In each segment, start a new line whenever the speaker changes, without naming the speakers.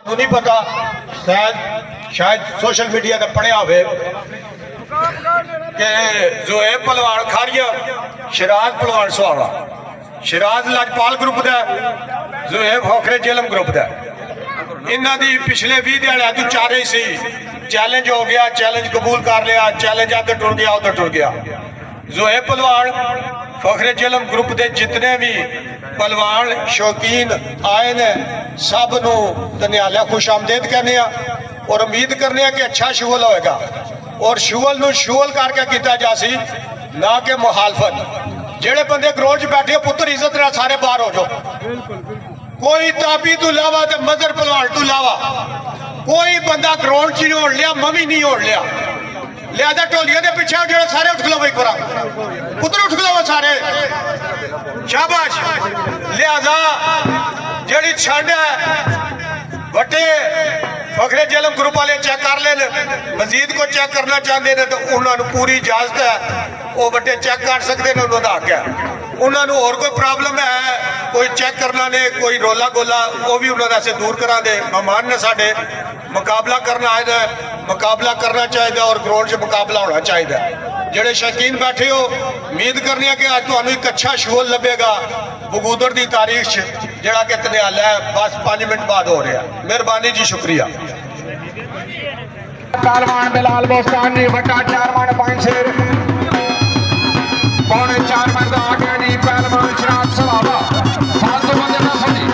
नहीं पता शायद सोशल मीडिया पर पढ़िया हो जोहेब पहलवान खारिया शिराज पहलवान सुहावा शिराज लाजपाल ग्रुप का जोहेब होखरे जेलम ग्रुप का इन्हों की पिछले 20 दिहाड़ियां तो चारे सी चैलेंज हो गया चैलेंज कबूल कर लिया चैलेंज आगे टुर गया उधर टुर गया। जोहेब पहलवान फखरे जेलम ग्रुप के जितने भी पहलवान शौकीन आए ने सब नू धन्यवाद खुश आमदेद कहने और उम्मीद करने कि अच्छा शुगल होएगा और शुगल नू शुगल करके किया जासी ना कि मुखालफत। जेड़े बंदे ग्राउंड च बैठे पुत्र इज्जत ना सारे बाहर हो जाओ। कोई ताबी तू लावा तो मजर पहलवान तू लावा कोई बंदा ग्राउंड च नहीं होड़ लिया मम्मी नहीं होड़ लिया लिहाजा ढोलिया के पिछे जो सारे उठ खलो एक बार पुत्र उठ खलो सारे शाबाश। लिहाजा जी छंड है बटे फखरे जेलम ग्रुप वाले चेक कर लेन मजीद को चेक करना चाहते हैं तो उन्होंने पूरी इजाजत है वो बटे चेक कर सकते हैं उन्होंने हक है। उन्होंने और कोई प्रॉब्लम है कोई चेक करना ने कोई रोला गोला वो भी उन्होंने ऐसे दूर करा दे। मेहमान ने साढ़े मुकाबला करना आए मुकाबला करना चाहिए और ग्राउंड से मुकाबला होना चाहिए। जेडे शौकीन बैठे हो उम्मीद करनी है कि अज तुहानू एक अच्छा शोल लभेगा बगूदर की तारीख जड़ा कि धन्याल है बस 5 मिनट बाद हो रहा। मेहरबानी जी शुक्रिया।
पहलवान बिलाल बोस्तानी बटा 4 मन 5 शेर पौने 4 मन का आगे जी पहलवान शराब सवाबा फालतू बंदे ना सुनी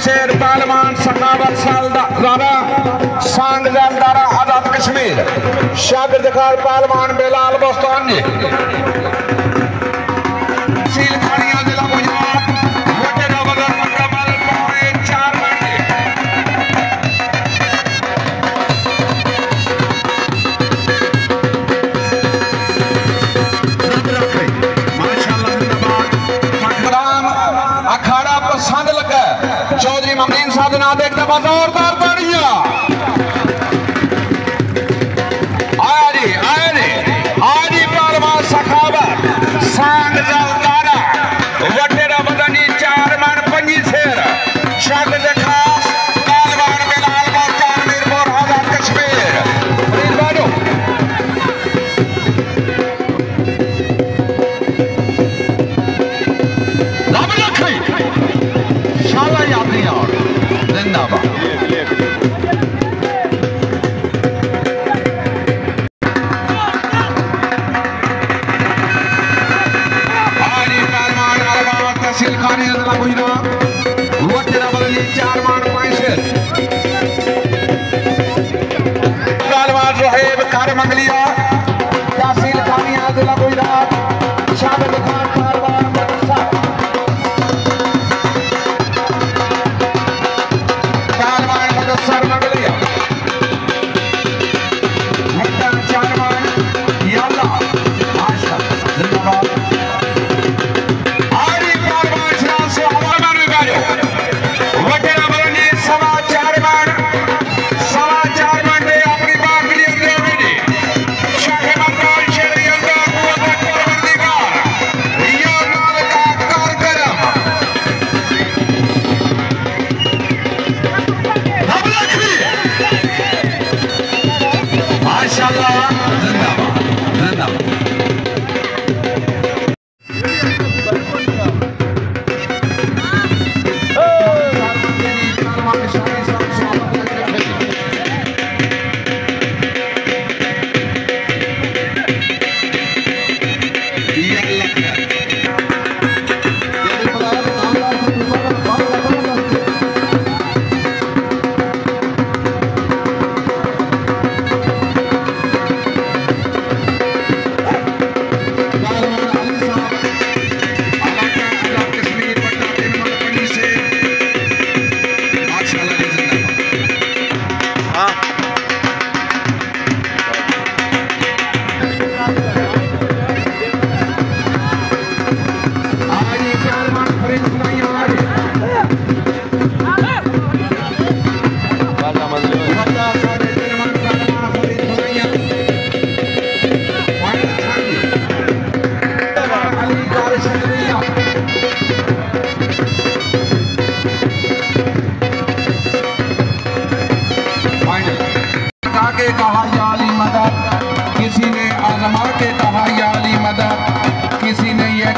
शेर पहलवान सखावत सालदारा सांग जलदारा आजाद कश्मीर शागिर्द खार पहलवान बिलाल बोस्तानी सील खानिया जिला गुजरात वटेरा बदर मुकम्मल पौने 4 माशाल्लाह अखाड़ा पसंद लगा चौधरी ममदीन साहब ना देखते बस जोरदार ताड़ियां आरी पहलवान सखावत सांग जलदारा वटेरा बदनी 4 मन 5 शेर शागिर्द खास पहलवान बिलाल बोस्तानी मीरपुर आजाद कश्मीर प्लीज बाजो रब रखे शाला याद नहीं और जिंदाबाद। तहसील खानी जिला गुजरात वटेरा बदली 4 मन 5 शेर पहलवान जोहेब कार मंगलिया तहसील खानी जिला गुजरात शागिर्द खान पहलवान सर मंगलिया 4 मन याला माशाल्लाह जिंदाबाद। आरी पहलवान शराब से हवा में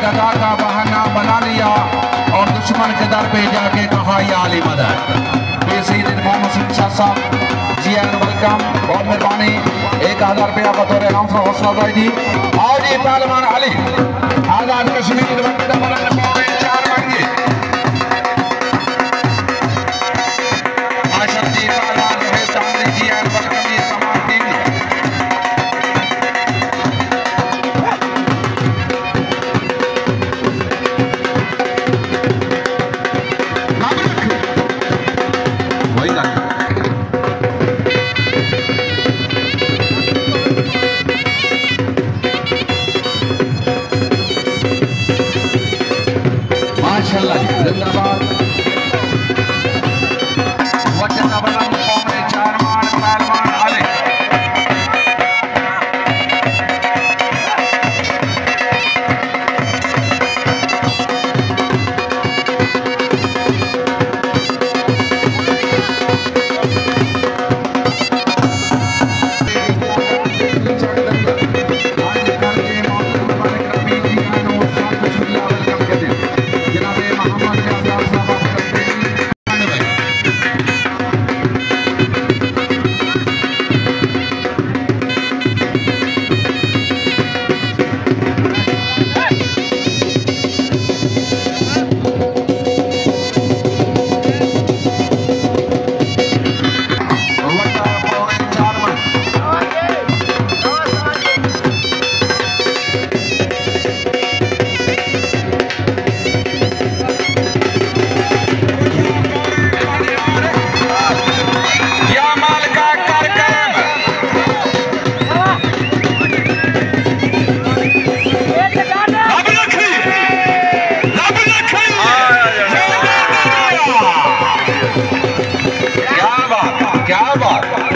गदा का बहाना बना लिया और दुश्मन के दर पे जाके कहा या अली मदद। मोहम्मद शाह साहब जी एंड वेलकम, बहुत मेहरबानी। 1000 रुपया बतौर हौसला अफजाई दी। आओ जी पहलवान अली आजाद कश्मीर चार मांगे आशफ जी पहलवान रहे चांदी जी एंड वेलकम जी तमाम टीम। माशाल्लाह जिंदाबाद। वचन बना सामने चार मान पहलवान अली।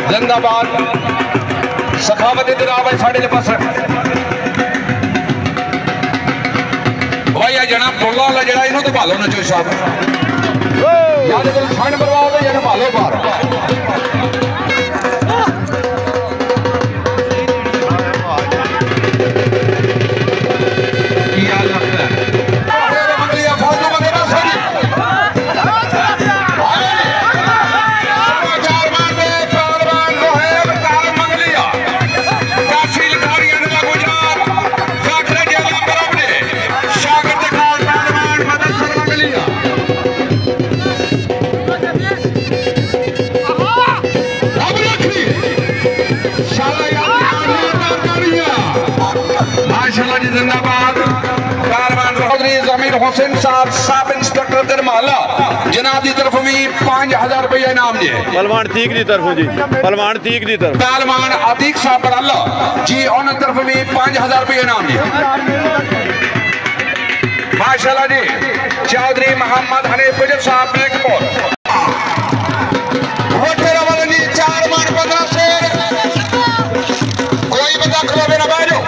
जिंदाबाद सखावत इधर साढ़े पास भाई जना फुल वाला जरा इन्हों तो भालो ना चो साहब याद करो ठंड बर्बाद है जना भालो बाहर जिंदाबाद। जमीर हुसैन साहब सब इंस्पेक्टर दरमाला जनाब की तरफ भी 5000 रुपया इनाम जी।
पहलवान तीक की तरफ जी, पहलवान तीक की तरफ
पहलवान अतीक साहब बराला जी उन्होंने तरफ भी 5000 रुपया इनाम जी। माशाल्लाह जी। चौधरी मोहम्मद हनीफ गुजर साहब बेगमपुर चार मान 15 शेर कोई बंदा खलोवे ना बैठो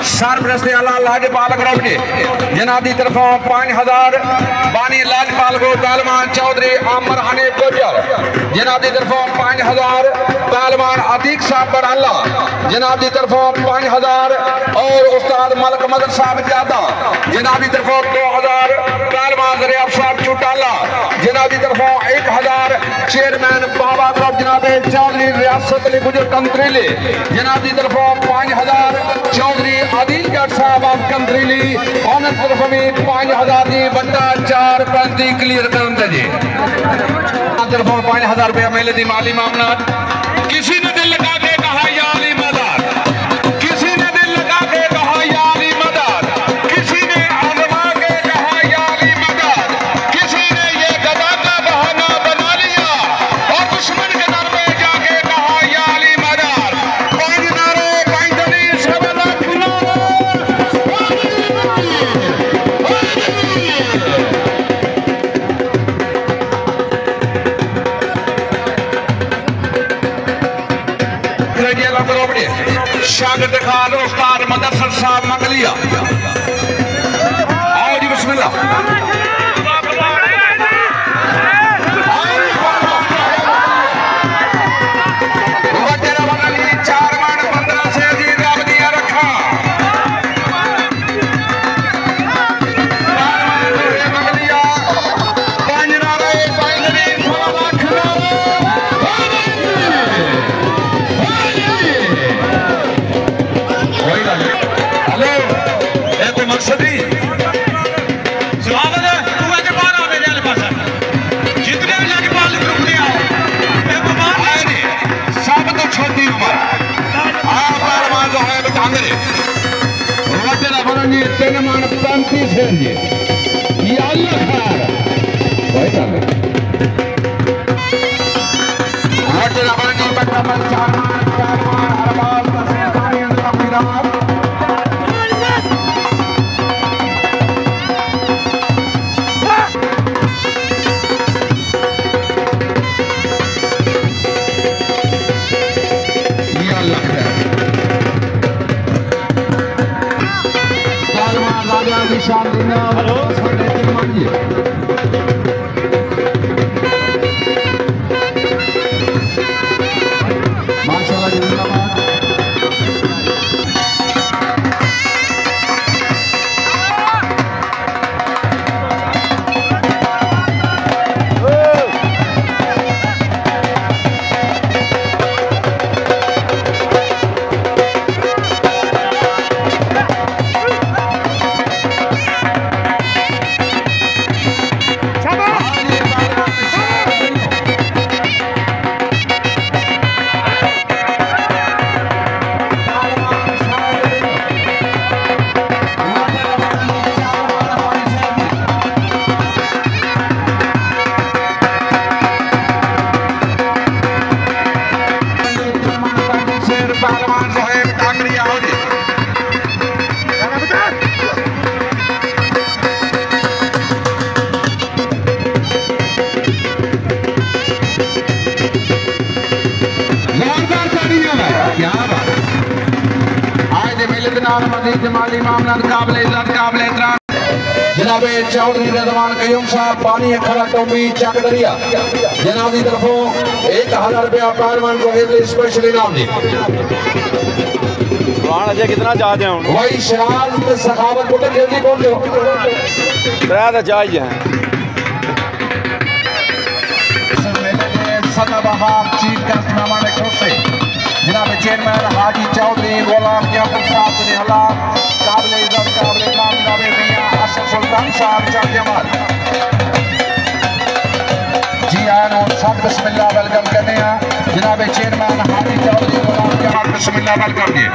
सरपरस्ती आला लाजपाल ग्रुप जी जनाब की तरफों 5000 बानी लाजपाल को पहलवान चौधरी आमर हनीफ गुजर जनाब की तरफों 5000 पहलवान अतीक साहब बराला जनाब की तरफों 5000 और उस्ताद मलक मदन साहब ज्यादा जनाब की तरफों 2000 पहलवान दरियाब साहब चौटाला जनाब की तरफों 1000 चेयरमैन बाबा ग्रुप जनाब चौधरी रियासत अली गुजर कंत्रीली जनाब की तरफों 5000 चौधरी आदिल जट साहब आप कंत्रीली उन्होंने तरफ भी 5000 जी बंदा 435 क्लियर कर जी तरफों 5000 रुपया मेले की माली मामलात। किसी ने दिल लगा के कहा या अली मदद, किसी ने दिल लगा के कहा या अली मदद, किसी ने आजमा के कहा या अली मदद, किसी ने ये गदा का बहाना बना लिया और दुश्मन के दर पे जाके कहा या अली मदद। 5 नारे 45 सब शागिर्द खान उस्ताद मुदस्सर साहब मंगलिया। आओ जी बिस्मिल्लाह। जनाबे चौधरी रजवान कयूम साहब पानी अखरा टोपी चक दरिया जनाब की तरफों 1000 रुपया पहलवान को स्पेशल इनाम दी।
अजय कितना चाहते हैं
वही शराज ते सखावत को जल्दी बोल दो
तो चाहिए
सदाबहार चीफ गेस्ट मेहमान खुर्सी जनाब चेयरमैन हाजी चौधरी गुलाम याकूब साहब ने हला काबिल इज्जत काबिल इकराम जनाब मियां असद सुल्तान साहब जमाल जी आनो सब बिस्मिल्लाह वेलकम करते हैं जनाब चेयरमैन हाजी चौधरी गुलाम जमाल बिस्मिल्लाह वेलकम जी।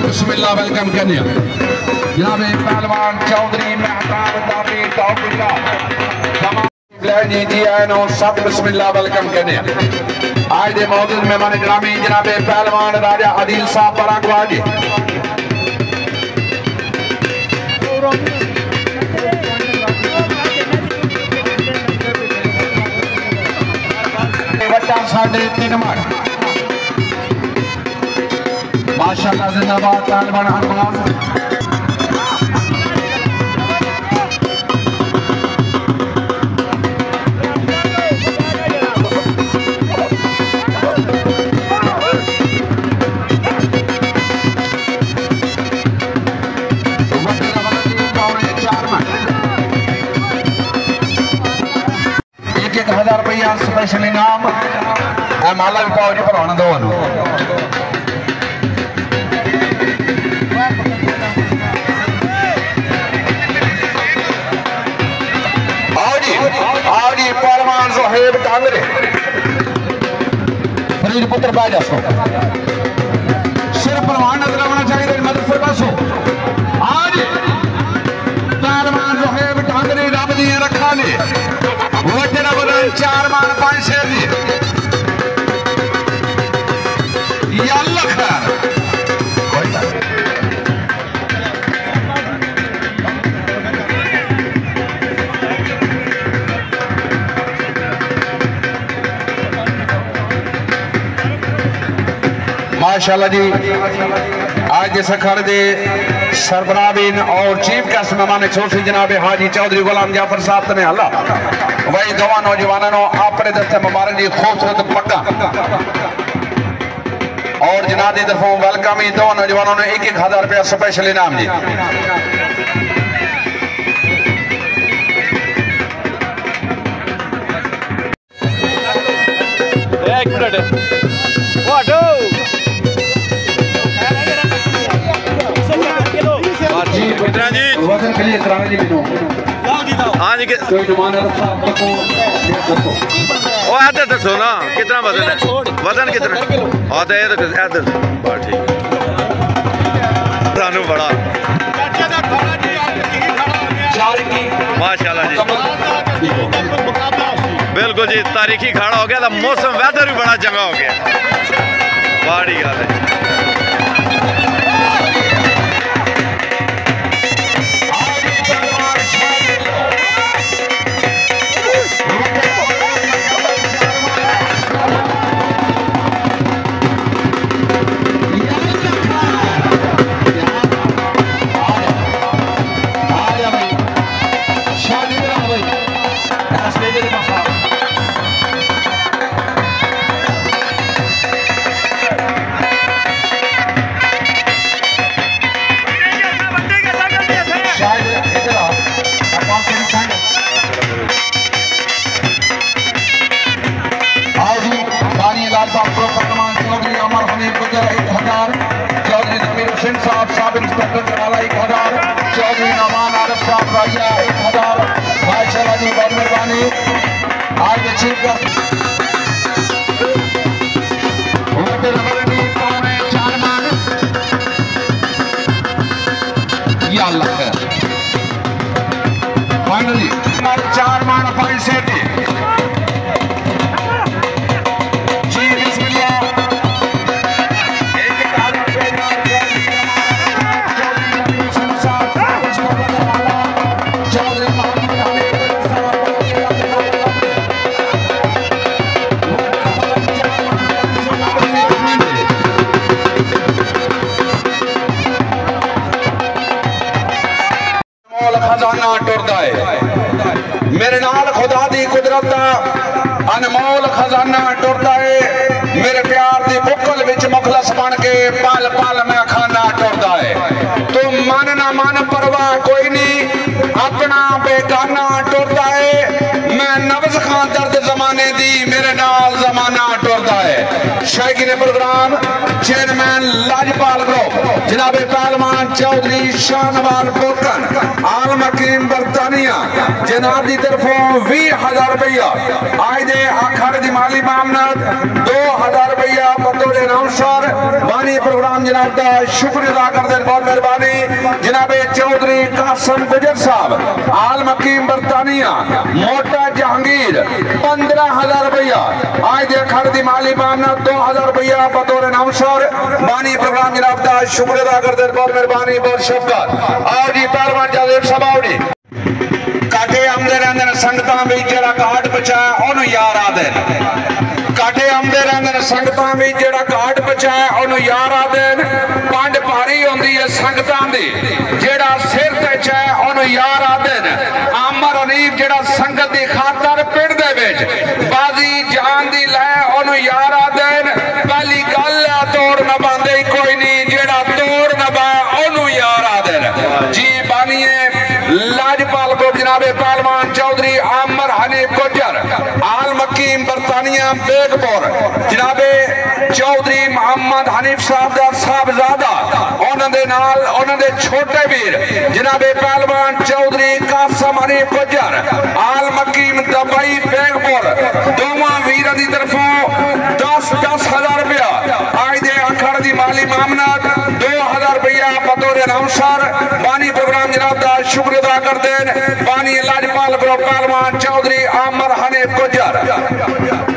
बिस्मिल्लाह वेलकम करने जनाब पहलवान चौधरी मेहताब दाबी टॉपिका जी आनो सब बिस्मिल्लाह वेलकम करने आज दे मौजूद मेहमान गिरामी जनाब पहलवान राजा आदिल साहब बराकवाज जी बच्चा साढ़े 3 मार माशाअल्लाह जिंदाबाद तालिबान अरबाज रुपया स्पेशल इनाम माला भी पाओ जी भरवाना दो आओ जी पहलवान सुहेब टांगरे फरीद पुत्र बाजा सो सिर्फ पहलवान नजर आना चाहिए मदद से बसो आज पहलवान सुहेब टांगरे रब दी रखा ने वटे रब दा 4 मान 5 शेर दी या अल्लाह खैर माशाल्लाह जी आज इस अखाड़े के सरबराह और चीफ गेस्ट मेहमान छोटी जनाब हाजी चौधरी गुलाम जाफर साहब ने हला वही दवा नौजवानों अपने दस्ते मुबारक जी खूबसूरत पक्का और जनाब की तरफों वेलकम ही दो नौजवानों ने 1-1000 रुपया स्पेशल इनाम जी
एक मिनट कितना जी
वजन के लिए कराना जी बिनो
हाँ जी
कोई डिमांड रखा आपको
ओ इधर दसो ना कितना वजन है वजन कितना हाँ तो इधर ठीक सानू बड़ा माशाल्लाह जी बिल्कुल जी तारीखी खाड़ा हो गया था मौसम वेदर भी बड़ा चंगा हो गया बड़ी गल है सब इंस्पेक्टर वाला 1000 चौधरी नमान आरिफ साहब राइया 1000 माशाल्लाह जी बहुत मेहरबानी आज के चीफ गेस्ट या अल्लाह खैर फाइनली 4 मान 5 सेट खजाना टुरदा है मेरे नाल खुदा दी कुदरत दा अनमोल खजाना टुरदा है मेरे प्यार दी बुकल विच मुखलस बन के पल पल मैं खाना टुरदा है तू मन ना मन परवाह कोई नहीं अपना बेगाना टुरदा है मैं नब्ज खां दर्द जमाने दी मेरे नाल जमाना टुरदा है शायकीन प्रोग्राम चेयरमैन लाजपाल ग्रुप जनाब पहलवान चौधरी शाहनवाज बोकन आलम हकीम बरतानिया जनाब की तरफों 20,000 रुपया आज दे अखाड़े की माली मामनत 2,000 रुपया बतौर इनामसार बानी प्रोग्राम जनाब का शुक्र अदा करते बहुत मेहरबानी जनाब चौधरी कासम गुजर साहब आलम हकीम बरतानिया मोटा जहांगीर 15,000 रुपया आज दे अखाड़े की माली मामनत 2,000 रुपया बतौर इनामसार बानी प्रोग्राम जनाब का शुक्र अदा करते बहुत मेहरबानी बहुत शफकत और जी पहलवान जावेद सबावड़ी काटे आमदे रहंदे संगतां विच जेड़ा घाट बचाया ओनू यार आदे काटे आमदे रहंदे संगतां विच जेड़ा घाट बचाया ओनू यार आदे पंड भारी होंदी है संगतां दी जेड़ा सिर ते चाहे ओनू यार आदे आमर अनीफ जेड़ा संगत दी खातर पिंड दे विच बाजी जान दी लै ओनू यार आदे पहली गल तोड़ न बांधे कोई नहीं जेड़ा तोड़ न बा ओनू यार आदे जी बानिए लाजपाल को जनाबे पहलवान चौधरी आमर हनीफ गुजर आल मक्की हकीम बरतानिया बेगपुर जनाबे चौधरी मोहम्मद हनीफ साहब दा साहबजादा उन्होंने नाल उन्होंने छोटे वीर जनाबे पहलवान चौधरी कासम हनीफ गुजर आल मकीम दबाई बेगपुर दोवां वीर की तरफों 10,000 रुपया आज दे अखड़ की माली मामनत 2,000 रुपया बतौर अनाउंसर बानी प्रोग्राम जनाब का शुक्र अदा करते हैं बानी लाजपाल ग्रुप पहलवान चौधरी आमर हनीफ गुजर।